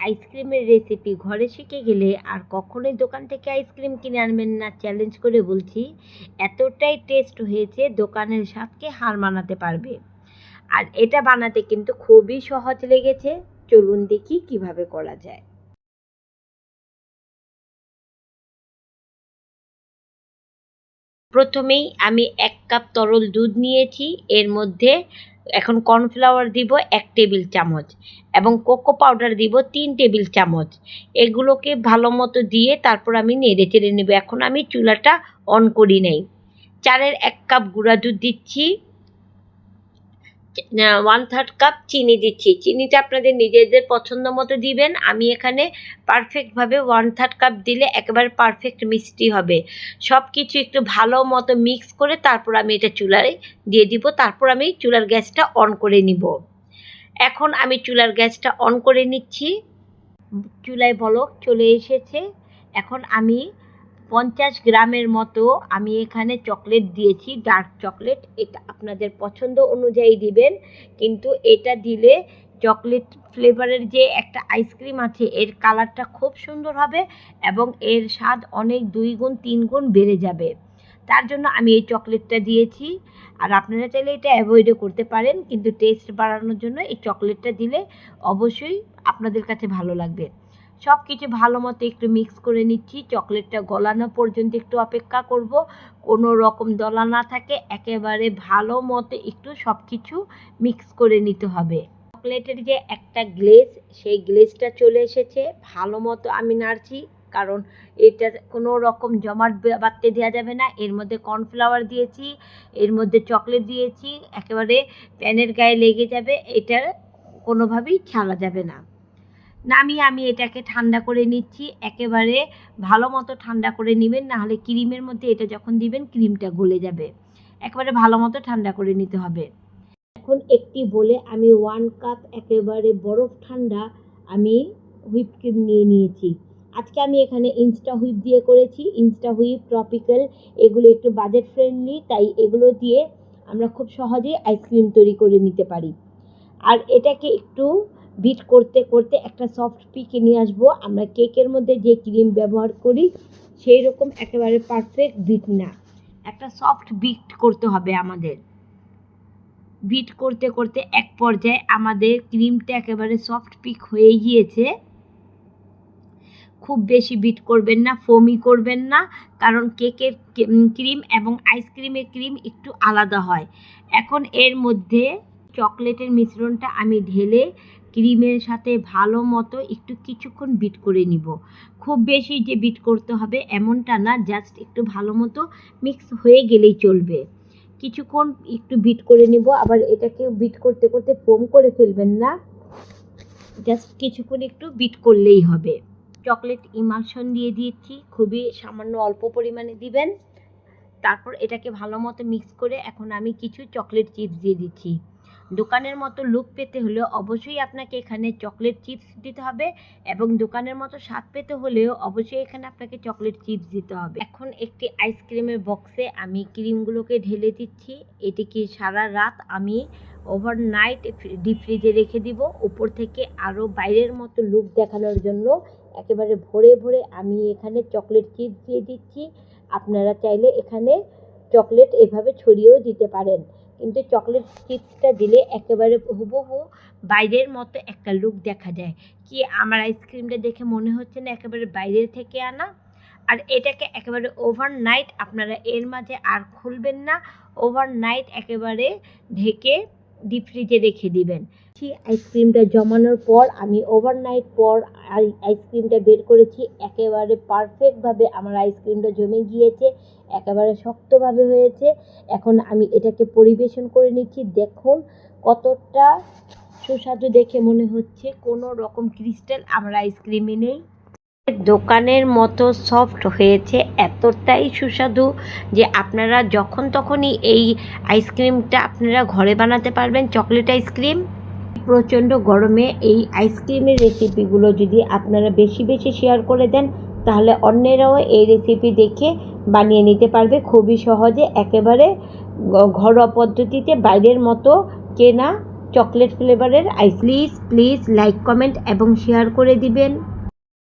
আইসক্রিমের রেসিপি ঘরে শিখে গেলে আর কখনোই দোকান থেকে আইসক্রিম কিনে আনবেন না, চ্যালেঞ্জ করে বলছি। এতটাই টেস্ট হয়েছে, দোকানের স্বাদকে হার মানাতে পারবে। আর এটা বানাতে কিন্তু খুবই সহজ লেগেছে। চলুন দেখি কিভাবে করা যায়। প্রথমেই আমি 1 কাপ তরল দুধ নিয়েছি। এর মধ্যে এখন কর্নফ্লাওয়ার দিব 1 টেবিল চামচ এবং কোকো পাউডার দিব 3 টেবিল চামচ। এগুলোকে ভালো মতো দিয়ে তারপর আমি নেড়ে চেড়ে নেব। এখন আমি চুলাটা অন করি নাই। চালের 1 কাপ গুঁড়া দুধ দিচ্ছি, 1/3 কাপ চিনি দিচ্ছি। চিনিটা আপনাদের নিজেদের পছন্দ মতো দিবেন। আমি এখানে পারফেক্টভাবে 1/3 কাপ দিলে একেবারে পারফেক্ট মিষ্টি হবে। সব কিছু একটু ভালো মতো মিক্স করে তারপর আমি এটা চুলায় দিয়ে দিব। তারপর আমি চুলার গ্যাসটা অন করে নিব। এখন আমি চুলার গ্যাসটা অন করে নিচ্ছি। চুলায় বলক চলে এসেছে। এখন আমি 50 গ্রামের মতো আমি এখানে চকলেট দিয়েছি, ডার্ক চকলেট। এটা আপনাদের পছন্দ অনুযায়ী দিবেন, কিন্তু এটা দিলে চকলেট ফ্লেভারের যে একটা আইসক্রিম আছে এর কালারটা খুব সুন্দর হবে এবং এর স্বাদ অনেক 2 গুণ 3 গুণ বেড়ে যাবে। তার জন্য আমি এই চকলেটটা দিয়েছি। আর আপনারা চাইলে এটা অ্যাভয়েডও করতে পারেন, কিন্তু টেস্ট বাড়ানোর জন্য এই চকলেটটা দিলে অবশ্যই আপনাদের কাছে ভালো লাগবে। সব কিছু ভালো মতো একটু মিক্স করে নিচ্ছি। চকলেটটা গলানো পর্যন্ত একটু অপেক্ষা করব। কোনো রকম দলা না থাকে, একেবারে ভালো মতো একটু সব কিছু মিক্স করে নিতে হবে। চকলেটের যে একটা গ্লেজ, সেই গ্লেজটা চলে এসেছে। ভালো মতো আমি নাড়ছি, কারণ এটা কোনো রকম জমাট বাঁধতে দেওয়া যাবে না। এর মধ্যে কর্নফ্লাওয়ার দিয়েছি, এর মধ্যে চকলেট দিয়েছি, একেবারে প্যানের গায়ে লেগে যাবে। এটা কোনোভাবেই ছাড়া যাবে না। নামিয়ে আমি এটাকে ঠান্ডা করে নিচ্ছি। একেবারে ভালো মতো ঠান্ডা করে নেবেন, নাহলে ক্রিমের মধ্যে এটা যখন দিবেন ক্রিমটা গলে যাবে। একেবারে ভালো মতো ঠান্ডা করে নিতে হবে। এখন একটি বলে আমি 1 কাপ একেবারে বরফ ঠান্ডা আমি হুইপ ক্রিম নিয়ে নিয়েছি। আজকে আমি এখানে ইনস্টা হুইপ দিয়ে করেছি। ইনস্টা হুইপ, ট্রপিক্যাল, এগুলো একটু বাজেট ফ্রেন্ডলি, তাই এগুলো দিয়ে আমরা খুব সহজেই আইসক্রিম তৈরি করে নিতে পারি। আর এটাকে একটু বিট করতে করতে একটা সফট পিকে নিয়ে আসবো। আমরা কেকের মধ্যে যে ক্রিম ব্যবহার করি সেই রকম একেবারে পারফেক্ট বিট না, একটা সফট বিট করতে হবে আমাদের। বিট করতে করতে এক পর্যায়ে আমাদের ক্রিমটা একেবারে সফট পিক হয়ে গিয়েছে। খুব বেশি বিট করবেন না, ফোমি করবেন না, কারণ কেকের ক্রিম এবং আইসক্রিমের ক্রিম একটু আলাদা হয়। এখন এর মধ্যে চকলেটের মিশ্রণটা আমি ঢেলে ক্রিমের সাথে ভালো মতো একটু কিছুক্ষণ বিট করে নিব। খুব বেশি যে বিট করতে হবে এমনটা না, জাস্ট একটু ভালো মতো মিক্স হয়ে গেলেই চলবে। কিছুক্ষণ একটু বিট করে নিব। আবার এটাকে বিট করতে করতে ফোম করে ফেলবেন না, জাস্ট কিছুক্ষণ একটু বিট করলেই হবে। চকলেট ইমালশন দিয়ে দিয়েছি, খুবই সামান্য অল্প পরিমাণে দিবেন। তারপর এটাকে ভালো মতো মিক্স করে এখন আমি কিছু চকলেট চিপস দিয়ে দিচ্ছি। দোকানের মতো লুক পেতে হলে অবশ্যই আপনাকে এখানে চকলেট চিপস দিতে হবে, এবং দোকানের মতো স্বাদ পেতে হলেও অবশ্যই এখানে আপনাকে চকলেট চিপস দিতে হবে। এখন একটি আইসক্রিমের বক্সে আমি ক্রিমগুলোকে ঢেলে দিচ্ছি। এটিকে সারা রাত আমি ওভারনাইট ডিপ ফ্রিজে রেখে দিব, উপর থেকে আরও বাইরের মতো লুক দেখানোর জন্য। একেবারে ভরে ভরে আমি এখানে চকলেট চিপস দিয়ে দিচ্ছি। আপনারা চাইলে এখানে চকলেট এভাবে ছড়িয়েও দিতে পারেন, কিন্তু চকলেট চিপসটা দিলে একেবারে হুবহু বাইরের মতো একটা লুক দেখা যায়। কি আমার আইসক্রিমটা দেখে মনে হচ্ছে না একেবারে বাইরের থেকে আনা? আর এটাকে একেবারে ওভারনাইট আপনারা এর মাঝে আর খুলবেন না, ওভারনাইট একেবারে ঢেকে ডিপ ফ্রিজে রেখে দিবেন। আইসক্রিমটা জমানোর পর আমি ওভারনাইট পর আইসক্রিমটা বের করেছি। একেবারে পারফেক্টভাবে আমার আইসক্রিমটা জমে গিয়েছে, একেবারে শক্তভাবে হয়েছে। এখন আমি এটাকে পরিবেশন করে নিচ্ছি। দেখুন কতটা সুস্বাদু দেখে মনে হচ্ছে, কোনো রকম ক্রিস্টাল আমার আইসক্রিমে নেই। দোকানের মতো সফট হয়েছে, এতটাই সুস্বাদু যে আপনারা যখন তখনই এই আইসক্রিমটা আপনারা ঘরে বানাতে পারবেন। চকলেট আইসক্রিম, প্রচণ্ড গরমে এই আইসক্রিমের রেসিপিগুলো যদি আপনারা বেশি বেশি শেয়ার করে দেন, তাহলে অন্যেরাও এই রেসিপি দেখে বানিয়ে নিতে পারবে খুবই সহজে, একেবারে ঘরোয়া পদ্ধতিতে, বাইরের মতো কেনা চকলেট ফ্লেভারের আইস। প্লিজ প্লিজ লাইক কমেন্ট এবং শেয়ার করে দিবেন।